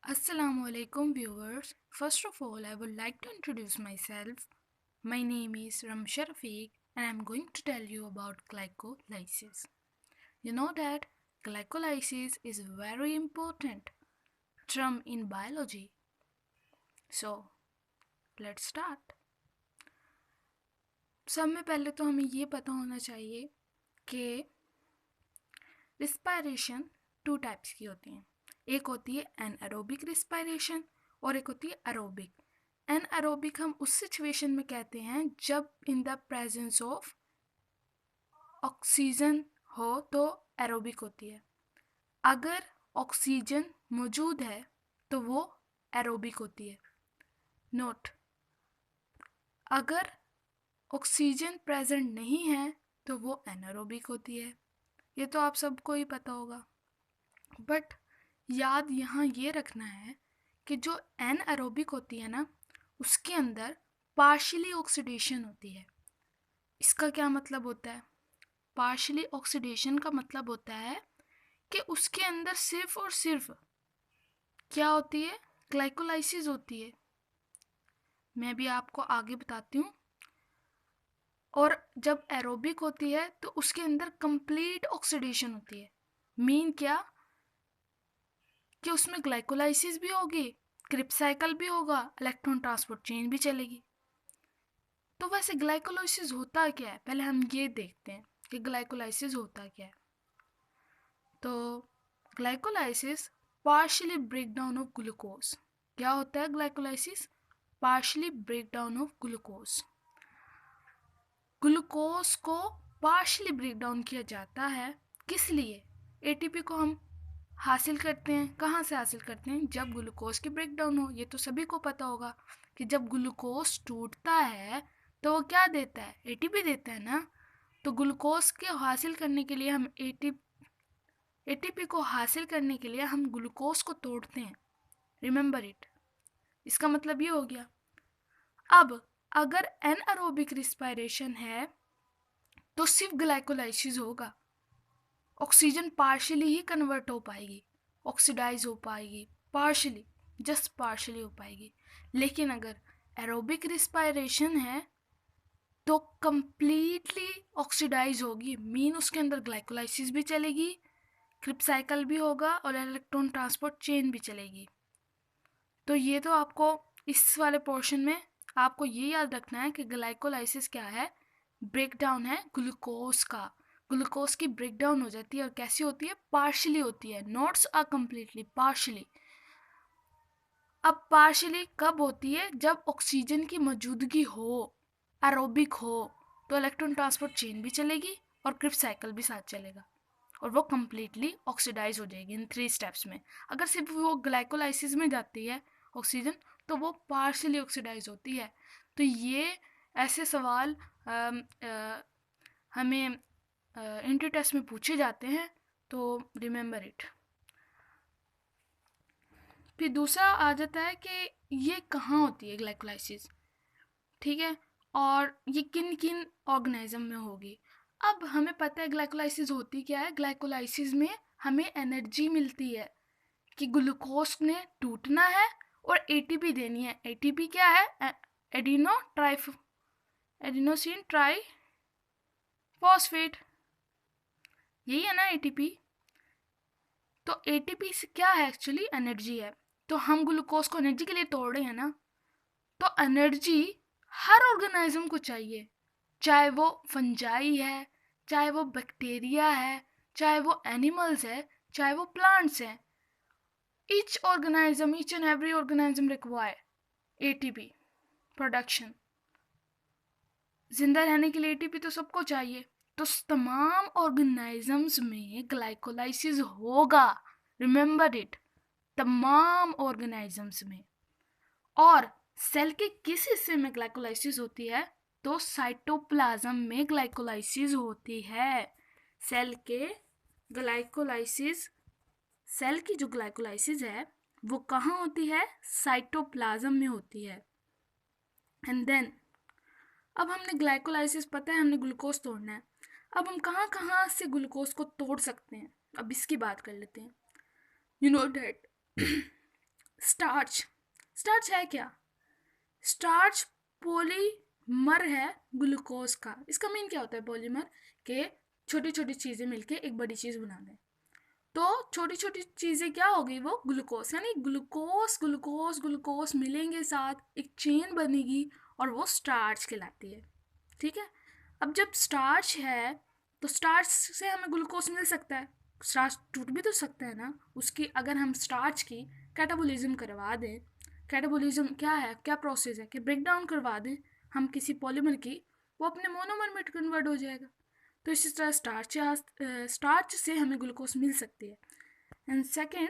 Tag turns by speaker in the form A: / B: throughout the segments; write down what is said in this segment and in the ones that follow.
A: Assalamualaikum viewers. First of all, I would like to introduce myself. My name is Ramsha Rafiq and I'm going to tell you about glycolysis. You know that glycolysis is a very important term in biology. So, let's start. सब में पहले तो हमें ये पता होना चाहिए कि रिस्पायरेशन 2 टाइप्स की होती हैं. एक होती है एनएरोबिक रिस्पायरेशन और एक होती है एरोबिक. एनएरोबिक हम उस सिचुएशन में कहते हैं जब in the presence of oxygen हो तो एरोबिक होती है. अगर ऑक्सीजन मौजूद है तो वो एरोबिक होती है. नोट, अगर ऑक्सीजन प्रेजेंट नहीं है तो वो एनारोबिक होती है. ये तो आप सबको ही पता होगा. बट याद यहाँ ये रखना है कि जो एनएरोबिक होती है ना, उसके अंदर पार्शियली ऑक्सीडेशन होती है. इसका क्या मतलब होता है? पार्शियली ऑक्सीडेशन का मतलब होता है कि उसके अंदर सिर्फ और सिर्फ क्या होती है? ग्लाइकोलाइसिस होती है. मैं भी आपको आगे बताती हूँ. और जब एरोबिक होती है तो उसके अंदर कंप्लीट ऑक्सीडेशन होती है. मीन क्या कि उसमें ग्लाइकोलाइसिस भी होगी, क्रिप्स साइकिल भी होगा, इलेक्ट्रॉन ट्रांसपोर्ट चेन भी चलेगी. तो वैसे ग्लाइकोलाइसिस होता क्या है? पहले हम ये देखते हैं कि ग्लाइकोलाइसिस होता क्या है. तो glycolysis partially break down of glucose. क्या होता है glycolysis? Partially break down of glucose. Glucose को पार्शियली ब्रेक डाउन किया जाता है. किस लिए? एटीपी को हम हासिल करते हैं. कहाँ से हासिल करते हैं? जब ग्लूकोज की ब्रेक डाउन हो. ये तो सभी को पता होगा कि जब ग्लूकोज टूटता है तो वो क्या देता है? एटीपी देता है ना. तो ग्लूकोज के हासिल करने के लिए हम एटीपी को हासिल करने के लिए हम ग्लूकोज को तोड़ते हैं. Remember it. इसका मतलब ये हो गया. अब अगर एनएरोबिक रिस्पायरेशन है तो सिर्फ ग्लाइकोलाइसिस होगा. ऑक्सीजन पार्शियली ही कन्वर्ट हो पाएगी, ऑक्सीडाइज हो पाएगी, पार्शियली, जस्ट पार्शियली हो पाएगी. लेकिन अगर एरोबिक रिस्पायरेशन है तो कंप्लीटली ऑक्सीडाइज होगी. मीन उसके अंदर ग्लाइकोलाइसिस भी चलेगी, क्रिप्स साइकिल भी होगा और इलेक्ट्रॉन ट्रांसपोर्ट चेन भी चलेगी. तो ये तो आपको इस वाले पोर्शन में आपको ये याद रखना है कि ग्लाइकोलाइसिस क्या है? ब्रेकडाउन है ग्लूकोज का. ग्लूकोज की ब्रेकडाउन हो जाती है और कैसी होती है? पार्शियली होती है. Not or completely, partially. अब पार्शियली कब होती है? जब ऑक्सीजन की मौजूदगी हो, एरोबिक हो, तो इलेक्ट्रॉन ट्रांसपोर्ट चेन भी चलेगी और क्रिप्स साइकिल भी साथ चलेगा और वो कंप्लीटली ऑक्सीडाइज हो जाएगी इन 3 स्टेप्स में. अगर सिर्फ वो ग्लाइकोलाइसिस में जाती है ऑक्सीजन तो वो पार्शियली ऑक्सीडाइज होती है. तो ये ऐसे सवाल हमें इंट्री टेस्ट में पूछे जाते हैं. तो रिमेंबर इट. फिर दूसरा आ जाता है कि ये कहाँ होती है ग्लाइकोलाइसिस. ठीक है, और ये किन किन ऑर्गेनिज्म में होगी. अब हमें पता है ग्लाइकोलाइसिस होती क्या है. ग्लाइकोलाइसिस में हमें एनर्जी मिलती है कि ग्लूकोज ने टूटना है और एटीपी देनी है. एटीपी क्या है? Adenosine try phosphate. यही है ना एटीपी. तो एटीपी से क्या है? एक्चुअली एनर्जी है. तो हम ग्लूकोज को एनर्जी के लिए तोड़ रहे हैं ना. तो एनर्जी हर ऑर्गेनिज्म को चाहिए, चाहे वो फंजाई है, चाहे वो बैक्टीरिया है, चाहे वो एनिमल्स है, चाहे वो प्लांट्स हैं. each and every organism require ATP production. जिंदा रहने के लिए एटीपी तो सबको चाहिए. तो तमाम ऑर्गेनिजम्स में ग्लाइकोलाइसिस होगा. Remember it. तमाम ऑर्गेनिजम्स में. और सेल के किस हिस्से में ग्लाइकोलाइसिस होती है? तो साइटोप्लाज्म में ग्लाइकोलाइसिस होती है. सेल के ग्लाइकोलाइसिस, सेल की जो ग्लाइकोलाइसिस है वो कहाँ होती है? साइटोप्लाज्म में होती है. एंड देन अब हमने ग्लाइकोलाइसिस पता है, हमने ग्लूकोज तोड़ना है. अब हम कहाँ कहाँ से ग्लूकोज को तोड़ सकते हैं? अब इसकी बात कर लेते हैं. You know that starch, starch है क्या? स्टार्च पॉलीमर है ग्लूकोज का। इसका मीन क्या होता है पॉलीमर? के छोटी छोटी चीज़ें मिलके एक बड़ी चीज़ बना दें। तो छोटी छोटी चीज़ें क्या हो गई? वो ग्लूकोज, यानी ग्लूकोज ग्लूकोज ग्लूकोज मिलेंगे साथ, एक चेन बनेगी और वो स्टार्च कहलाती है। ठीक है, अब जब स्टार्च है तो स्टार्च से हमें ग्लूकोज मिल सकता है, स्टार्च टूट भी तो सकता है ना। उसकी अगर हम स्टार्च की कैटाबोलिज्म करवा दें, कैटाबोलिज्म क्या है, क्या प्रोसेस है कि ब्रेक डाउन करवा दें हम किसी पॉलीमर की, वो अपने मोनोमर में कन्वर्ट हो जाएगा। तो इसी तरह स्टार्च से हमें ग्लूकोज मिल सकती है। And second,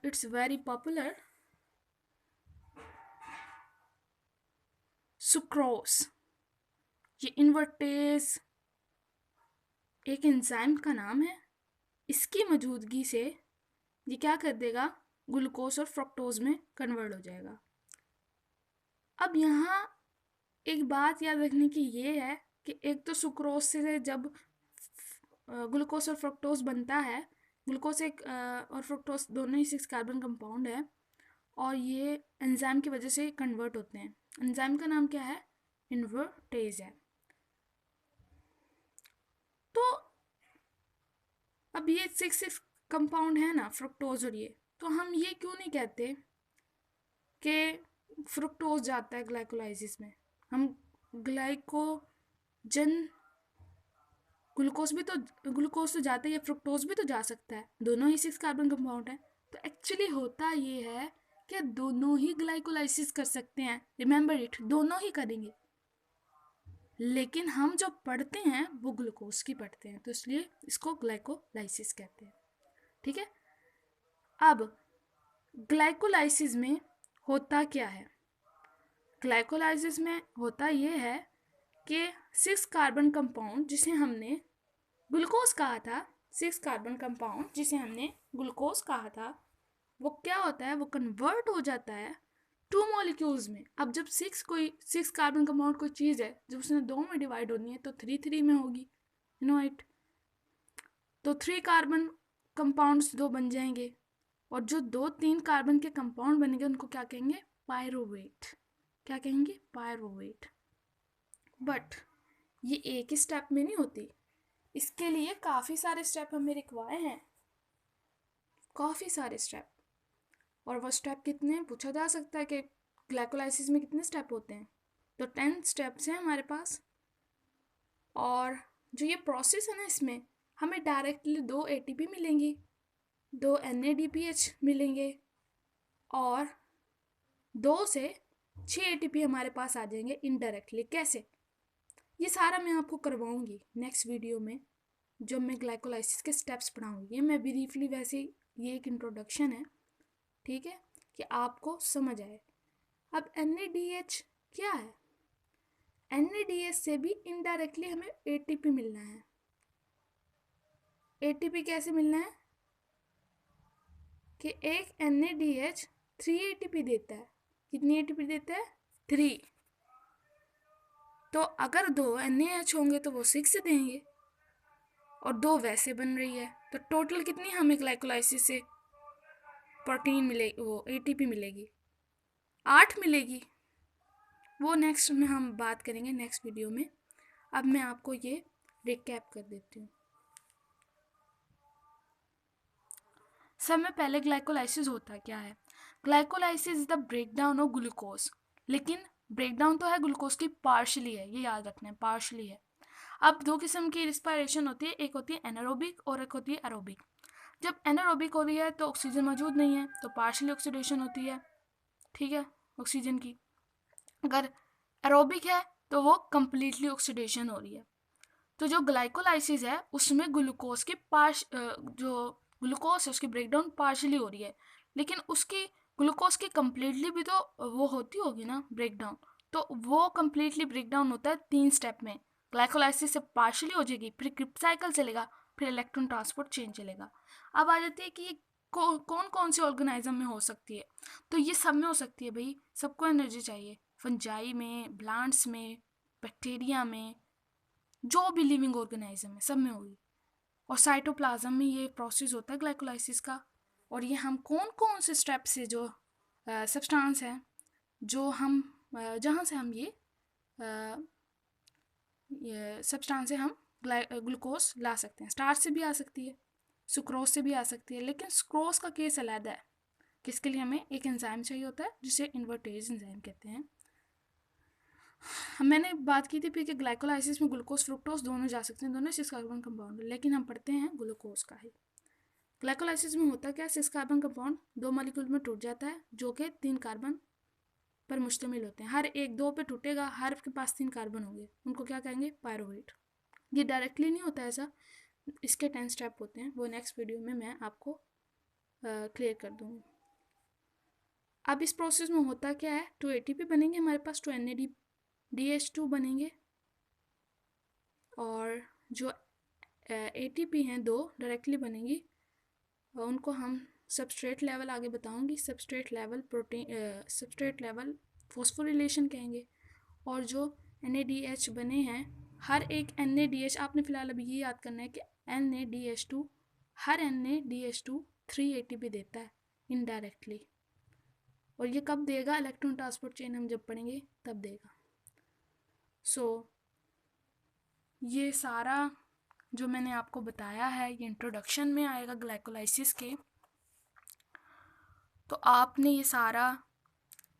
A: it's very popular sucrose. ये इन्वर्टेज एक एंजाइम का नाम है। इसकी मौजूदगी से ये क्या कर देगा? ग्लूकोज और फ्रक्टोज में कन्वर्ट हो जाएगा। अब यहाँ एक बात याद रखने की ये है कि एक तो सुक्रोज से जब ग्लूकोज और फ्रक्टोज बनता है, ग्लूकोज एक और फ्रक्टोज दोनों ही 6 कार्बन कंपाउंड है और ये एंजाइम की वजह से कन्वर्ट होते हैं। एंजाइम का नाम क्या है? इन्वर्टेज है। तो अब ये 6 कंपाउंड है ना फ्रक्टोज और ये, तो हम ये क्यों नहीं कहते कि फ्रुक्टोज जाता है ग्लाइकोलाइसिस में? हम ग्लाइकोजन, ग्लूकोज तो जाता है, ये फ्रुक्टोज भी तो जा सकता है, दोनों ही 6 कार्बन कंपाउंड है। तो एक्चुअली होता ये है कि दोनों ही ग्लाइकोलाइसिस कर सकते हैं, रिमेंबर इट, दोनों ही करेंगे। लेकिन हम जो पढ़ते हैं वो ग्लूकोज की पढ़ते हैं, तो इसलिए इसको ग्लाइकोलाइसिस कहते हैं। ठीक है, अब ग्लाइकोलाइसिस में होता क्या है? ग्लाइकोलाइसिस में होता ये है कि 6 कार्बन कंपाउंड जिसे हमने ग्लूकोज कहा था, 6 कार्बन कंपाउंड जिसे हमने ग्लूकोज कहा था, वो क्या होता है? वो कन्वर्ट हो जाता है 2 मॉलिक्यूल्स में। अब जब 6 कार्बन कंपाउंड कोई चीज़ है, जब उसने 2 में डिवाइड होनी है तो 3 में होगी, यू नो इट। तो 3 कार्बन कंपाउंड्स 2 बन जाएंगे और जो 2-3 कार्बन के कंपाउंड बनेंगे उनको क्या कहेंगे? पायरोवेट। क्या कहेंगे? पायरोवेट। बट ये एक ही स्टेप में नहीं होती, इसके लिए काफ़ी सारे स्टेप हमें रिक्वायर हैं, काफ़ी सारे स्टेप। और वो स्टेप कितने पूछा जा सकता है कि ग्लाइकोलाइसिस में कितने स्टेप होते हैं? तो 10 स्टेप्स हैं हमारे पास। और जो ये प्रोसेस है ना, इसमें हमें डायरेक्टली 2 ATP मिलेंगी, 2 NADPH मिलेंगे और 2 से 6 ATP हमारे पास आ जाएंगे इनडायरेक्टली। कैसे? ये सारा मैं आपको करवाऊंगी नेक्स्ट वीडियो में, जब मैं ग्लाइकोलाइसिस के स्टेप्स पढ़ाऊंगी। ये मैं ब्रीफली वैसे ये एक इंट्रोडक्शन है, ठीक है, कि आपको समझ आए। अब NADH क्या है? NADH से भी इनडायरेक्टली हमें ATP मिलना है। ATP कैसे मिलना है? कि एक NADH 3 ATP देता है। कितनी ATP देता है? 3। तो अगर 2 NaH होंगे तो वो 6 देंगे और 2 वैसे बन रही है, तो टोटल कितनी हमें ग्लाइकोलाइसिस से प्रोटीन मिलेगी, वो ATP मिलेगी? 8 मिलेगी। वो नेक्स्ट में हम बात करेंगे नेक्स्ट वीडियो में। अब मैं आपको ये रिकैप कर देती हूँ। सब में पहले ग्लाइकोलाइसिस होता क्या है? Glycolysis is the breakdown of glucose, लेकिन ब्रेकडाउन तो है ग्लूकोज की पार्शली है, ये याद रखना है, पार्शली है। अब 2 किस्म की रिस्पायरेशन होती है, एक होती है एनारोबिक और एक होती है एरोबिक। जब एनारोबिक हो रही है तो ऑक्सीजन मौजूद नहीं है, तो पार्शली ऑक्सीडेशन होती है, ठीक है, ऑक्सीजन की। अगर एरोबिक है तो वो कंप्लीटली ऑक्सीडेशन हो रही है। तो जो ग्लाइकोलाइसिस है उसमें ग्लूकोज की जो ग्लूकोज है उसकी ब्रेकडाउन पार्शली हो रही है, लेकिन उसकी ग्लूकोज की कंप्लीटली भी तो वो होती होगी ना ब्रेकडाउन। तो वो कंप्लीटली ब्रेकडाउन होता है 3 स्टेप में। ग्लाइकोलाइसिस से पार्शली हो जाएगी, फिर क्रिप्स साइकिल चलेगा, फिर इलेक्ट्रॉन ट्रांसपोर्ट चेन चलेगा। अब आ जाती है कि ये कौन कौन से ऑर्गेनाइज्म में हो सकती है? तो ये सब में हो सकती है भाई, सबको एनर्जी चाहिए। फंजाई में, प्लांट्स में, बैक्टीरिया में, जो भी लिविंग ऑर्गेनाइज्म है सब में होगी। और साइटोप्लाज्म में ये प्रोसेस होता है ग्लाइकोलाइसिस का। और ये हम कौन कौन से स्टेप से जो सब्सटेंस है जो हम जहाँ से हम ये सब्सटेंस से हम ग्लूकोज ला सकते हैं। स्टार्च से भी आ सकती है, सुक्रोज से भी आ सकती है, लेकिन सुक्रोज का केस अलग है, किसके लिए हमें एक एंजाइम चाहिए होता है जिसे इन्वर्टेज एंजाइम कहते हैं। मैंने बात की थी कि ग्लाइकोलाइसिस में ग्लूकोज फ्रुक्टोज दोनों जा सकते हैं, दोनों सिस कार्बन कंपाउंड, लेकिन हम पढ़ते हैं ग्लूकोज का ही। ग्लाइकोलाइसिस में होता क्या है, सिस कार्बन कंपाउंड 2 मॉलिक्यूल में टूट जाता है जो कि 3 कार्बन पर मुश्तमिल होते हैं। हर एक 2 पे टूटेगा, हर के पास 3 कार्बन होंगे, उनको क्या कहेंगे, पायरुवेट। ये डायरेक्टली नहीं होता ऐसा, इसके 10 स्टेप होते हैं, वो नेक्स्ट वीडियो में मैं आपको क्लियर कर दूँगी। अब इस प्रोसेस में होता क्या है, 2 ATP बनेंगे हमारे पास, 2 NADH2 बनेंगे, और जो ATP हैं 2 डायरेक्टली बनेंगी, उनको हम सबस्ट्रेट लेवल आगे बताऊंगी, सबस्ट्रेट लेवल फॉस्फोरिलेशन कहेंगे। और जो NADH बने हैं, हर एक NADH, आपने फिलहाल अभी ये याद करना है कि NADH2, हर NADH2 3 ATP देता है इनडायरेक्टली, और ये कब देगा, इलेक्ट्रॉन ट्रांसपोर्ट चेन हम जब पढ़ेंगे तब देगा। ये सारा जो मैंने आपको बताया है ये इंट्रोडक्शन में आएगा ग्लाइकोलाइसिस के, तो आपने ये सारा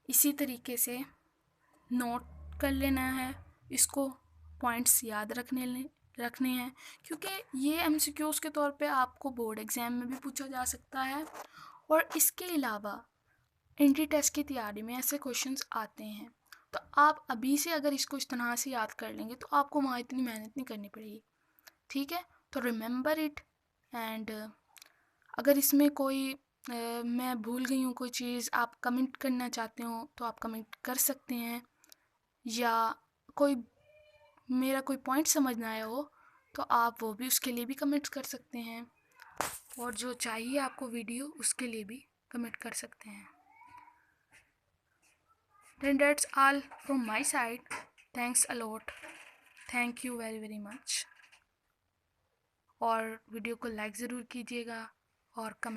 A: इसी तरीके से नोट कर लेना है, इसको पॉइंट्स याद रखने हैं, क्योंकि ये MCQs के तौर पे आपको बोर्ड एग्ज़ाम में भी पूछा जा सकता है, और इसके अलावा एंट्री टेस्ट की तैयारी में ऐसे क्वेश्चंस आते हैं। तो आप अभी से अगर इसको इस तरह से याद कर लेंगे तो आपको वहाँ इतनी मेहनत नहीं करनी पड़ेगी, ठीक है। तो रिमेंबर इट, एंड अगर इसमें कोई मैं भूल गई हूँ कोई चीज़, आप कमेंट करना चाहते हो तो आप कमेंट कर सकते हैं, या कोई मेरा कोई पॉइंट समझ ना आया हो तो आप वो भी, उसके लिए भी कमेंट्स कर सकते हैं, और जो चाहिए आपको वीडियो उसके लिए भी कमेंट कर सकते हैं। Then that's all from my side. Thanks a lot. Thank you very very much. और वीडियो को लाइक ज़रूर कीजिएगा और कमेंट